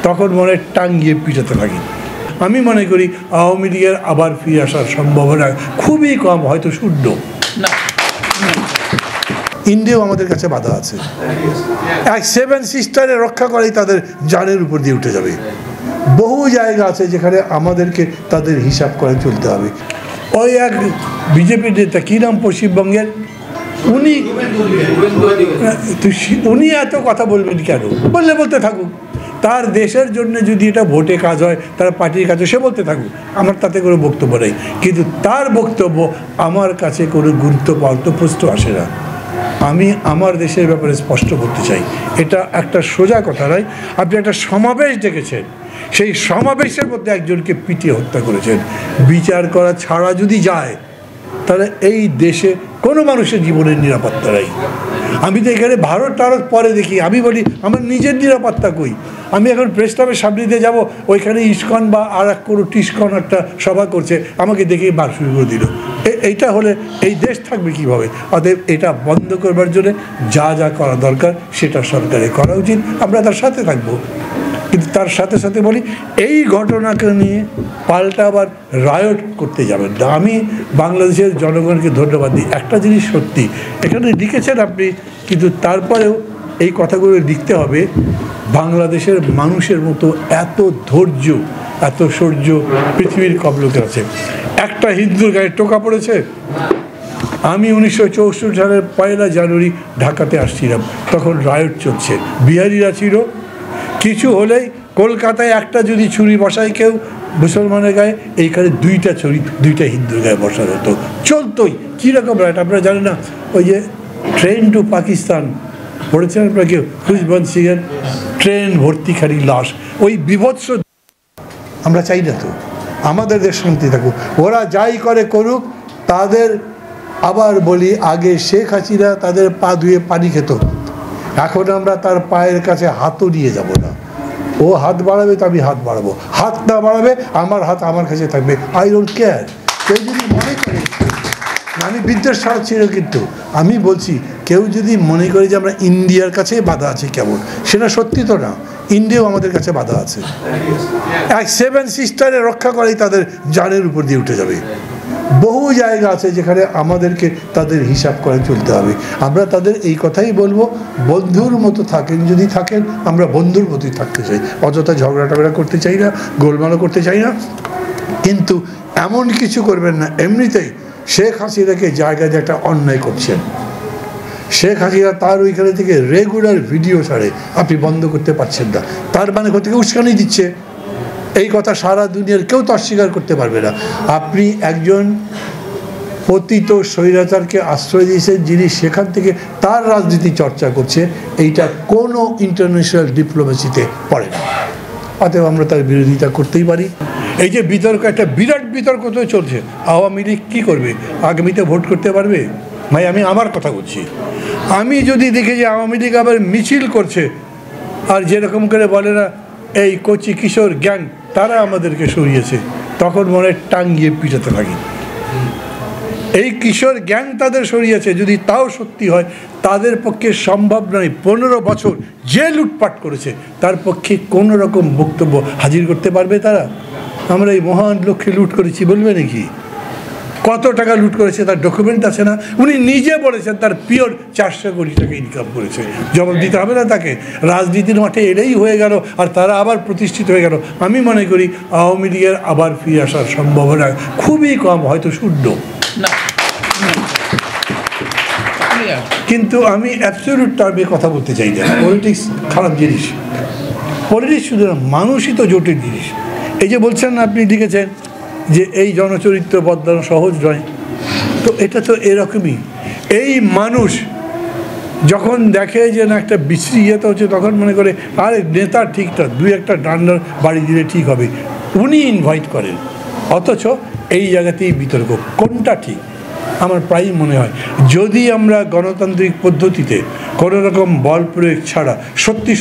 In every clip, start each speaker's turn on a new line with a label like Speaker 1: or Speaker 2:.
Speaker 1: তখন মনে টাঙ্গিয়ে পিটাতে থাকি। আমি মনে করি আওয়ামী লীগের আবার ফিরে আসার সম্ভাবনা খুবই কম, হয়তো শূন্য না। ইন্ডিয়াও আমাদের কাছে বাধা আছে। এক সেভেন সিস্টারে রক্ষা করাই তাদের জানের উপর দিয়ে উঠে যাবে। বহু জায়গা আছে যেখানে আমাদেরকে তাদের হিসাব করে চলতে হবে। ওই এক বিজেপি নেতা, কী নাম পশ্চিমবঙ্গের, উনি এত কথা বলবেন কেন? বলতে থাকুক। তার দেশের জন্য যদি এটা ভোটে কাজ হয়, তার পার্টির কাছে সে বলতে থাকুক, আমার তাতে কোনো বক্তব্য নেই। কিন্তু তার বক্তব্য আমার কাছে কোনো গুরুত্বপূর্ণ প্রশ্ন আসে না। আমি আমার দেশের ব্যাপারে স্পষ্ট করতে চাই, এটা একটা সোজা কথা নয়। আপনি একটা সমাবেশ ডেকেছেন, সেই সমাবেশের মধ্যে একজনকে পিটিয়ে হত্যা করেছেন। বিচার করা ছাড়া যদি যায়, তাহলে এই দেশে কোনো মানুষের জীবনের নিরাপত্তা নেই। আমি তো এখানে ভারত পরে দেখি, আমি বলি আমার নিজের নিরাপত্তা কই? আমি এখন প্রেস ক্লাবের সামনে দিয়ে যাবো, ওইখানে ইস্কন বা আর এক কোনো টিস্কন একটা সভা করছে, আমাকে দেখেই বার শুরু করে দিল। এইটা হলে এই দেশ থাকবে কীভাবে? অতএব এটা বন্ধ করবার জন্য যা যা করা দরকার সেটা সরকারের করা উচিত, আমরা তার সাথে থাকবো। কিন্তু তার সাথে সাথে বলি, এই ঘটনাকে নিয়ে পাল্টা আবার রায়ট করতে যাবেন না। আমি বাংলাদেশের জনগণকে ধন্যবাদ দিই। একটা জিনিস সত্যি, এখানে লিখেছেন আপনি, কিন্তু তারপরেও এই কথাগুলো লিখতে হবে। বাংলাদেশের মানুষের মতো এত ধৈর্য, এত সৌর্য পৃথিবীর কম লোকের আছে। একটা হিন্দুর গায়ে টোকা পড়েছে। আমি 1964 সালের 1 জানুয়ারি ঢাকাতে আসছিলাম, তখন রায়ট চলছে, বিহারিরা ছিল। কিছু হলেই কলকাতায় একটা যদি ছুরি বসায় কেউ মুসলমানের গায়ে, এইখানে দুইটা হিন্দুর গায়ে বসানো হতো, চলতোই। কীরকম রায়ট আপনারা জানেন না? ওই যে ট্রেন টু পাকিস্তান পড়েছেন আপনারা কেউ? খুশবন্ত সিংয়ের ট্রেন ভর্তি খালি লাশ, ওই বিভৎস। আমরা চাই না তো আমাদের দেশ শান্তি থাকুক, ওরা যাই করে করুক। তাদের আবার বলি, আগে শেখ হাসিনা তাদের পা ধুয়ে পানি খেত, এখন আমরা তার পায়ের কাছে হাতও নিয়ে যাব না। ও হাত বাড়াবে তো আমি হাত বাড়াবো, হাত না বাড়াবে আমার হাত আমার কাছে থাকবে। I don't care. কেউ যদি মনে করে, আমি বিদ্বেষ ছাড়াচ্ছি না, কিন্তু আমি বলছি কেউ যদি মনে করে যে আমরা ইন্ডিয়ার কাছেই বাধা আছে কেমন, সেটা সত্যি তো না। ইন্ডিয়াও আমাদের কাছে বাধা আছে। এক সেভেন সিস্টারে রক্ষা করাই তাদের জানের উপর দিয়ে উঠে যাবে। বহু জায়গা আছে যেখানে আমাদেরকে তাদের হিসাব করে চলতে হবে। আমরা তাদের এই কথাই বলবো, বন্ধুর মতো থাকেন, যদি থাকেন আমরা বন্ধুর মতোই থাকতে চাই, অযথা ঝগড়া টগড়া করতে চাই না, গোলমালও করতে চাই না। কিন্তু এমন কিছু করবেন না। এমনিতেই শেখ হাসিনাকে জায়গায় যে একটা অন্যায় করছেন, শেখ হাসিনা তার ওইখানে থেকে রেগুলার ভিডিও ছাড়ে, আপনি বন্ধ করতে পারছেন না। তার মানে কোথাও উস্কানি দিচ্ছে, এই কথা সারা দুনিয়ার কেউ তো অস্বীকার করতে পারবে না। আপনি একজন পতিত স্বৈরাচারকে আশ্রয় দিয়েছেন, যিনি সেখান থেকে তার রাজনীতি চর্চা করছে, এইটা কোনো ইন্টারন্যাশনাল ডিপ্লোমেসিতে পড়ে না। অতএব আমরা তার বিরোধিতা করতেই পারি। এই যে বিতর্ক, একটা বিরাট বিতর্ক তো চলছে, আওয়ামী লীগ কী করবে, আগামীতে ভোট করতে পারবে? ভাই আমি আমার কথা বলছি, আমি যদি দেখি যে আওয়ামী লীগ আবার মিছিল করছে, আর যেরকম করে বলে না এই কচি কিশোর গ্যাং তারা আমাদেরকে সরিয়েছে, তখন মনে টাঙ্গিয়ে পিটাতে থাকি। এই কিশোর গ্যাং তাদের সরিয়েছে, যদি তাও সত্যি হয়, তাদের পক্ষে সম্ভব নয় 15 বছর যে লুটপাট করেছে তার পক্ষে কোনো রকম বক্তব্য হাজির করতে পারবে তারা? আমরা এই মহান লক্ষ্যে লুট করেছি বলবে নাকি? কত টাকা লুট করেছে তার ডকুমেন্ট আছে না? উনি নিজে বলেছেন তার পিওর 400 কোটি টাকা ইনকাম করেছে। জবাব দিতে হবে না তাকে? রাজনীতির মাঠে এলেই হয়ে গেল, আর তারা আবার প্রতিষ্ঠিত হয়ে গেল। আমি মনে করি আওয়ামী লীগের আবার ফিরে আসার সম্ভাবনা খুবই কম, হয়তো শূন্য না। কিন্তু আমি অ্যাবসলিউট টার্মে কথা বলতে চাই না। পলিটিক্স খারাপ জিনিস, পলিটিক্স শুধু না, মানুষই তো জটিল জিনিস। এই যে বলছেন না, আপনি লিখেছেন যে এই জনচরিত্র বদলানো সহজ নয়, তো এটা তো এরকমই। এই মানুষ যখন দেখে যে না একটা বিশ্রী ইয়েতে হচ্ছে, তখন মনে করে আরে নেতা ঠিকঠাক, 2-1 ডান্ডার বাড়ি দিলে ঠিক হবে, উনি ইনভাইট করেন। অথচ এই জায়গাতেই বিতর্ক, কোনটা ঠিক? আমার প্রায়ই মনে হয় যদি আমরা গণতান্ত্রিক পদ্ধতিতে কোনো রকম বল প্রয়োগ ছাড়া সত্যি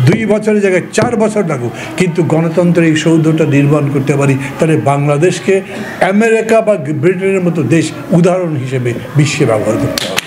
Speaker 1: 2 বছরের জায়গায় 4 বছর লাগুক, কিন্তু গণতন্ত্রের এই সৌধটা নির্মাণ করতে পারি, তাহলে বাংলাদেশকে আমেরিকা বা ব্রিটেনের মতো দেশ উদাহরণ হিসেবে বিশ্বে ব্যবহার করতে হবে।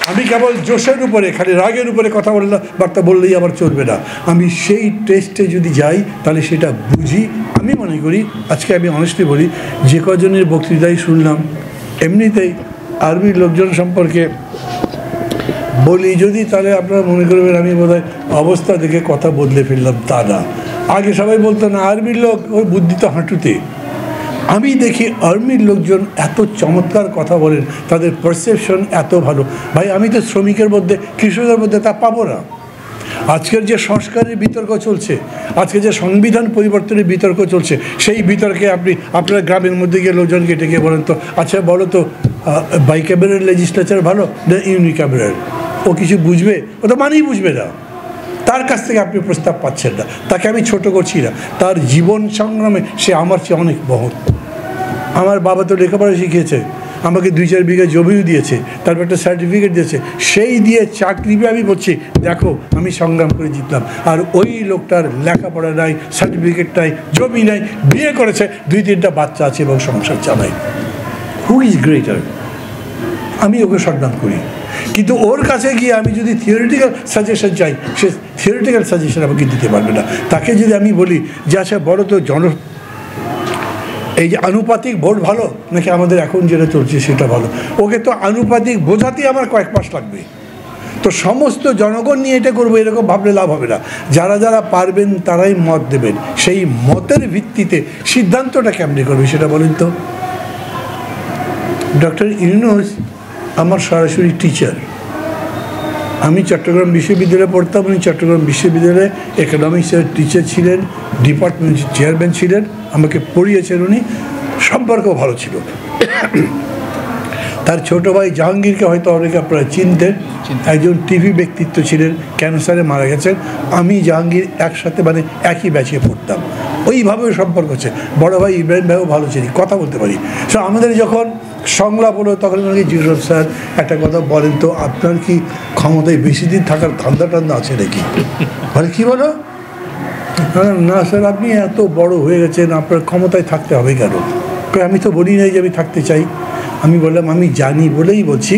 Speaker 1: আমি কেবল জোশের উপরে, খালি রাগের উপরে কথা বার্তা বললেই আমার চলবে না। আমি সেই টেস্টে যদি যাই তাহলে সেটা বুঝি। আমি মনে করি, আজকে আমি অনেস্টলি বলি, যে কজনের বক্তৃতাই শুনলাম, এমনিতেই আর্মির লোকজন সম্পর্কে বলি যদি, তাহলে আপনারা মনে করবেন আমি বোধহয় অবস্থা দেখে কথা বদলে ফেললাম। তা না, আগে সবাই বলতো না আর্মির লোক ওই বুদ্ধি তো হাঁটুতে। আমি দেখি আর্মির লোকজন এত চমৎকার কথা বলেন, তাদের পারসেপশন এত ভালো। ভাই আমি তো শ্রমিকের মধ্যে, কৃষকের মধ্যে তা পাবো না। আজকের যে সংস্কারের বিতর্ক চলছে, আজকে যে সংবিধান পরিবর্তনের বিতর্ক চলছে, সেই বিতর্কে আপনার গ্রামের মধ্যে গিয়ে লোকজনকে ডেকে বলেন তো, আচ্ছা বলো তো বাইক্যামেরাল লেজিসলেচার ভালো না ইউনিক্যামেরাল? ও কিছু বুঝবে? ও তো মানেই বুঝবে না। তার কাছ থেকে আপনি প্রস্তাব পাচ্ছেন না। তাকে আমি ছোট করছি না, তার জীবন সংগ্রামে সে আমার চেয়ে অনেক বহৎ। আমার বাবা তো লেখাপড়া শিখিয়েছে, আমাকে 2-4 বিঘা জমিও দিয়েছে, তারপর একটা সার্টিফিকেট দিয়েছে, সেই দিয়ে চাকরি আমি বলছি দেখো আমি সংগ্রাম করে জিতলাম। আর ওই লোকটার লেখাপড়া নাই, সার্টিফিকেট নাই, জমি নাই, বিয়ে করেছে, 2-3টা বাচ্চা আছে এবং সংসার চালায়। Who is greater? আমি ওকে সম্মান করি, কিন্তু ওর কাছে গিয়ে আমি যদি থিওরিটিক্যাল সাজেশন চাই, সে থিওরিটিক্যাল সাজেশন আমাকে দিতে পারবে না। তাকে যদি আমি বলি যে আচ্ছা বড় তো এই যে আনুপাতিক ভোট ভালো নাকি আমাদের এখন যেটা চলছে সেটা ভালো, ওকে তো আনুপাতিক বোঝাতেই আমার কয়েক মাস লাগবে। তো সমস্ত জনগণ নিয়ে এটা করবো এরকম ভাবলে লাভ হবে না। যারা যারা পারবেন তারাই মত দেবেন, সেই মতের ভিত্তিতে সিদ্ধান্তটা কেমনি করবে সেটা বলেন তো। ডক্টর ইউনূস আমার সরাসরি টিচার। আমি চট্টগ্রাম বিশ্ববিদ্যালয়ে পড়তাম, উনি চট্টগ্রাম বিশ্ববিদ্যালয়ে ইকোনমিক্সের টিচার ছিলেন, ডিপার্টমেন্ট চেয়ারম্যান ছিলেন, আমাকে পড়িয়েছেন উনি, সম্পর্ক ভালো ছিল। তার ছোটো ভাই জাহাঙ্গীরকে হয়তো অনেকে আপনারা চিনতেন, একজন টিভি ব্যক্তিত্ব ছিলেন, ক্যান্সারে মারা গেছেন। আমি জাহাঙ্গীর একসাথে মানে একই ব্যাচে পড়তাম, ওইভাবেও সম্পর্ক হচ্ছে। বড় ভাই ইব্রাহিম ভাইও ভালো ছিলেন, কথা বলতে পারি। সো আমাদের যখন সংলাপ হলো তখন আমাকে জিজ্ঞেস, স্যার একটা কথা বলেন তো, আপনার কি ক্ষমতায় বেশি দিন থাকার ধান্দা টান্দা আছে নাকি? বলে কী বলো? না স্যার আপনি এত বড় হয়ে গেছেন, আপনার ক্ষমতায় থাকতে হবে কেন? আমি তো বলি নাই যে আমি থাকতে চাই। আমি বললাম আমি জানি বলেই বলছি,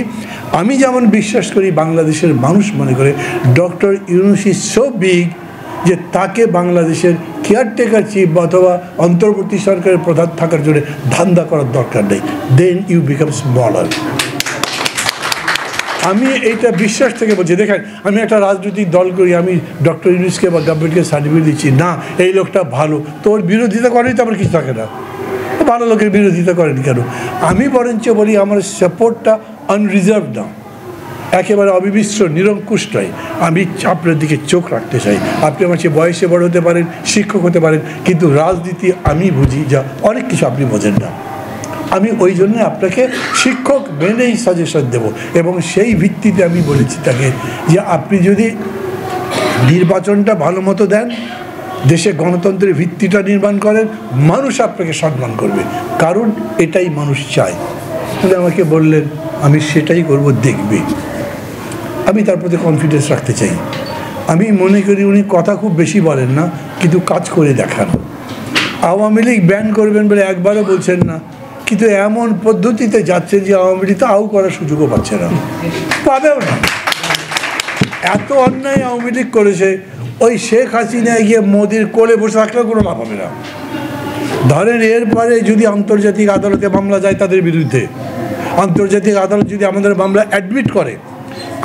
Speaker 1: আমি যেমন বিশ্বাস করি বাংলাদেশের মানুষ মনে করে doctor Yunus is so big যে তাকে বাংলাদেশের কেয়ারটেকার চিফ অথবা অন্তর্বর্তী সরকারের প্রধান থাকার জন্য ধান্দা করার দরকার নেই। Then you become smaller. আমি এইটা বিশ্বাস থেকে বলছি। দেখেন আমি একটা রাজনৈতিক দল করি, আমি ডক্টর ইউনূসকে বা গভর্নমেন্টকে সার্টিফিকেট দিচ্ছি না এই লোকটা ভালো, তো ওর বিরোধিতা করেই তো আমার কিছু থাকে না। ভালো লোকের বিরোধিতা করেন কেন? আমি বরঞ্চ বলি আমার সাপোর্টটা আনরিজার্ভ না, একেবারে অবিমিশ্র নিরঙ্কুশ নয়। আমি আপনার দিকে চোখ রাখতে চাই। আপনি আমার চেয়ে বয়সে বড় হতে পারেন, শিক্ষক হতে পারেন, কিন্তু রাজনীতি আমি বুঝি যা অনেক কিছু আপনি বোঝেন না। আমি ওই জন্য আপনাকে শিক্ষক মেনেই সাজেশন দেব, এবং সেই ভিত্তিতে আমি বলেছি তাকে যে আপনি যদি নির্বাচনটা ভালো মতো দেন, দেশে গণতন্ত্রের ভিত্তিটা নির্মাণ করেন, মানুষ আপনাকে সম্মান করবে, কারণ এটাই মানুষ চায়। তাহলে আমাকে বললেন আমি সেটাই করব, দেখবে। আমি তার প্রতি কনফিডেন্স রাখতে চাই। আমি মনে করি উনি কথা খুব বেশি বলেন না, কিন্তু কাজ করে দেখান। আওয়ামী লীগ ব্যান করবেন বলে একবারও বলছেন না, কিন্তু এমন পদ্ধতিতে যাচ্ছেন যে আওয়ামী লীগ তো আউ করার সুযোগও পাচ্ছে না, পাবেও না। এত অন্যায় আওয়ামী লীগ করেছে, ওই শেখ হাসিনায় গিয়ে মোদির কোলে বসে থাকলেও কোনো লাভ হবে না। ধরেন এরপরে যদি আন্তর্জাতিক আদালতে মামলা যায় তাদের বিরুদ্ধে, আন্তর্জাতিক আদালত যদি আমাদের মামলা অ্যাডমিট করে,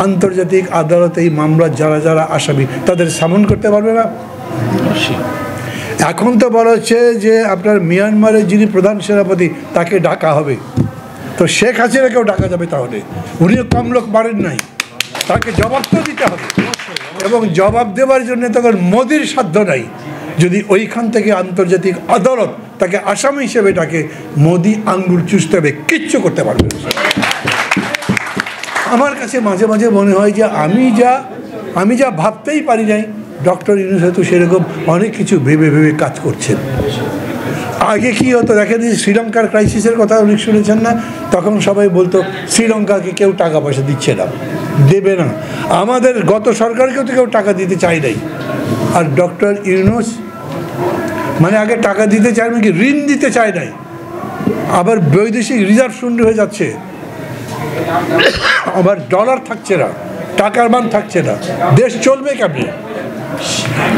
Speaker 1: আন্তর্জাতিক আদালতে এই মামলার যারা যারা আসামি তাদের সামন করতে পারবে না। এখন তো বলা হচ্ছে যে আপনার মিয়ানমারের যিনি প্রধান সেনাপতি তাকে ডাকা হবে, তো শেখ হাসিনাকেও ডাকা যাবে। তাহলে উনিও কম লোক মারেন নাই, তাকে জবাব তো দিতে হবে, এবং জবাব দেওয়ার জন্য তখন মোদির সাধ্য নাই। যদি ওইখান থেকে আন্তর্জাতিক আদালত তাকে আসামি হিসেবে ডাকে, মোদি আঙ্গুল চুষতে হবে, কিচ্ছু করতে পারবে না। আমার কাছে মাঝে মাঝে মনে হয় যে আমি যা ভাবতেই পারি নাই, ডক্টর ইউনূস হয়তো সেরকম অনেক কিছু ভেবে ভেবে কাজ করছেন। আগে কি হতো দেখেন, শ্রীলঙ্কার ক্রাইসিসের কথা অনেক শুনেছেন না? তখন সবাই বলতো শ্রীলঙ্কাকে কেউ টাকা পয়সা দিচ্ছে না, দেবে না। আমাদের গত সরকারকেও তো কেউ টাকা দিতে চায় নাই। আর ডক্টর ইউনূস মানে আগে টাকা দিতে চায় নাকি ঋণ দিতে চায় নাই, আবার বৈদেশিক রিজার্ভ শূন্য হয়ে যাচ্ছে। আমার ডলার থাকছে না, টাকার মান থাকছে না, দেশ চলবে কেমনে?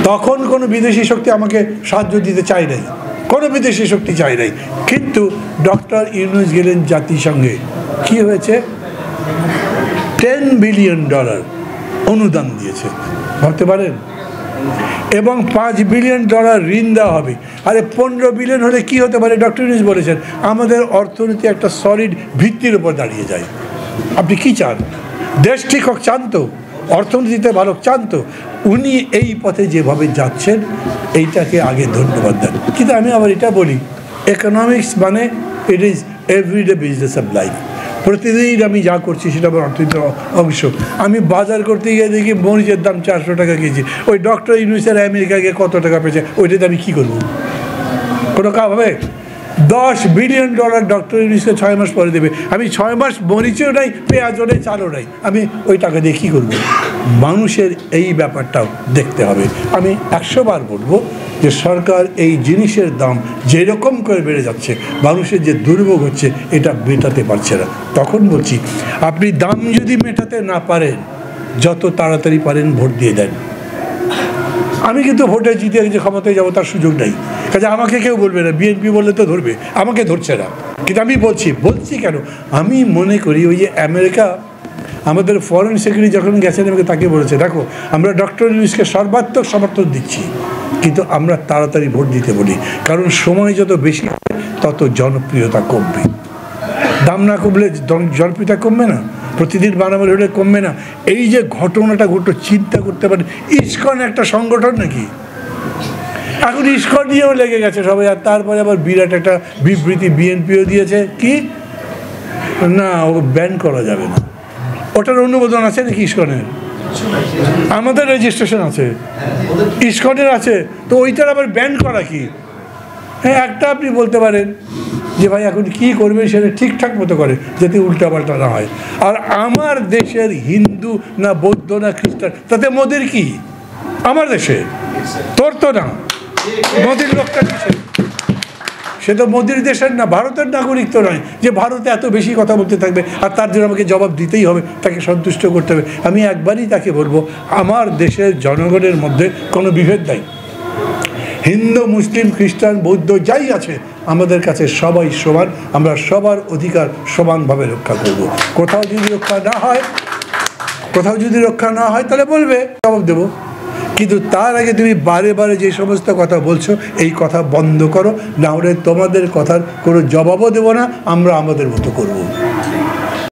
Speaker 1: তখন কোনো বিদেশি শক্তি আমাকে সাহায্য দিতে চায় নাই, কোনো বিদেশি শক্তি চায় নাই। কিন্তু ডক্টর ইউনূস গেলেন জাতিসংঘে, কি হয়েছে? $10 বিলিয়ন অনুদান দিয়েছে, ভাবতে পারেন? এবং $5 বিলিয়ন ঋণ দেওয়া হবে। আরে 15 বিলিয়ন হলে কি হতে পারে? ডক্টর ইউনূস বলেছেন আমাদের অর্থনীতি একটা সলিড ভিত্তির উপর দাঁড়িয়ে যায়। আপনি কি চান? দেশ ঠিক হোক চান তো? অর্থনীতিতে ভালো চান তো? উনি এই পথে যেভাবে যাচ্ছেন এইটাকে আগে ধন্যবাদ দেন। কিন্তু আমি আবার এটা বলি, ইকোনমিক্স মানে it is everyday business of life. প্রতিদিন আমি যা করছি সেটা আমার অর্থনীতির অংশ। আমি বাজার করতে গিয়ে দেখি মরিচের দাম 400 টাকা কেজি। ওই ডক্টর ইউনূসের আমেরিকা গিয়ে কত টাকা পেয়েছে, ওইটাতে আমি কী করবো? কোনো কাজ হবে? $10 বিলিয়ন ডক্টর ইউনূসকে 6 মাস পরে দেবে, আমি 6 মাস মরিচও নাই, পেঁয়াজও নেই, চালও নাই, আমি ওই টাকা দিয়ে কী করবো? মানুষের এই ব্যাপারটাও দেখতে হবে। আমি 100 বার বলবো যে সরকার এই জিনিসের দাম যেরকম করে বেড়ে যাচ্ছে, মানুষের যে দুর্ভোগ হচ্ছে এটা মেটাতে পারছে না। তখন বলছি আপনি দাম যদি মেটাতে না পারেন, যত তাড়াতাড়ি পারেন ভোট দিয়ে দেন। আমি কিন্তু ভোটে জিতে যে ক্ষমতায় যাবো তার সুযোগ নেই, কাজে আমাকে কেউ বলবে না। বিএনপি বললে তো ধরবে, আমাকে ধরছে না। কিন্তু আমি বলছি কেন? আমি মনে করি ওই যে আমেরিকা আমাদের ফরেন সেক্রেটারি যখন গেছেন আমাকে তাকে বলেছে, দেখো আমরা ডক্টর ইউনূসকে সর্বাত্মক সমর্থন দিচ্ছি, কিন্তু আমরা তাড়াতাড়ি ভোট দিতে বলি, কারণ সময় যত বেশি হবে তত জনপ্রিয়তা কমবে। দাম না কমলে জনপ্রিয়তা কমবে না, প্রতিদিন বানাবার হলে কমবে না। এই যে ঘটনাটা ঘটলো, চিন্তা করতে পারে, ইসকন একটা সংগঠন নাকি? এখন ইসকন নিয়েও লেগে গেছে সবাই। আর তারপরে আবার বিরাট একটা বিবৃতি বিএনপিও দিয়েছে, কি না ও ব্যান করা যাবে না। ওটার অনুমোদন আছে নাকি ইসকনের? আমাদের রেজিস্ট্রেশন আছে, ইসকনের আছে, তো ওইটার আবার ব্যান করা কি? হ্যাঁ, একটা আপনি বলতে পারেন যে ভাই এখন কী করবে সেটা ঠিকঠাক মতো করে, যাতে উল্টাপাল্টা না হয়। আর আমার দেশের হিন্দু না বৌদ্ধ না খ্রিস্টান, তাতে মোদির কি? আমার দেশে তোর তো না, মোদির লোকটা কিসে? সে তো মোদির দেশের না, ভারতের নাগরিক তো নয় যে ভারতে এত বেশি কথা বলতে থাকবে আর তার জন্য আমাকে জবাব দিতেই হবে, তাকে সন্তুষ্ট করতে হবে। আমি একবারই তাকে বলবো, আমার দেশের জনগণের মধ্যে কোনো বিভেদ নাই। হিন্দু মুসলিম খ্রিস্টান বৌদ্ধ যাই আছে আমাদের কাছে সবাই সমান, আমরা সবার অধিকার সমানভাবে রক্ষা করব। কোথাও যদি রক্ষা না হয় তাহলে বলবে, জবাব দেবো। কিন্তু তার আগে তুমি বারে বারে যে সমস্ত কথা বলছো এই কথা বন্ধ করো, না হলে তোমাদের কথার কোনো জবাবও দেবো না, আমরা আমাদের মতো করবো।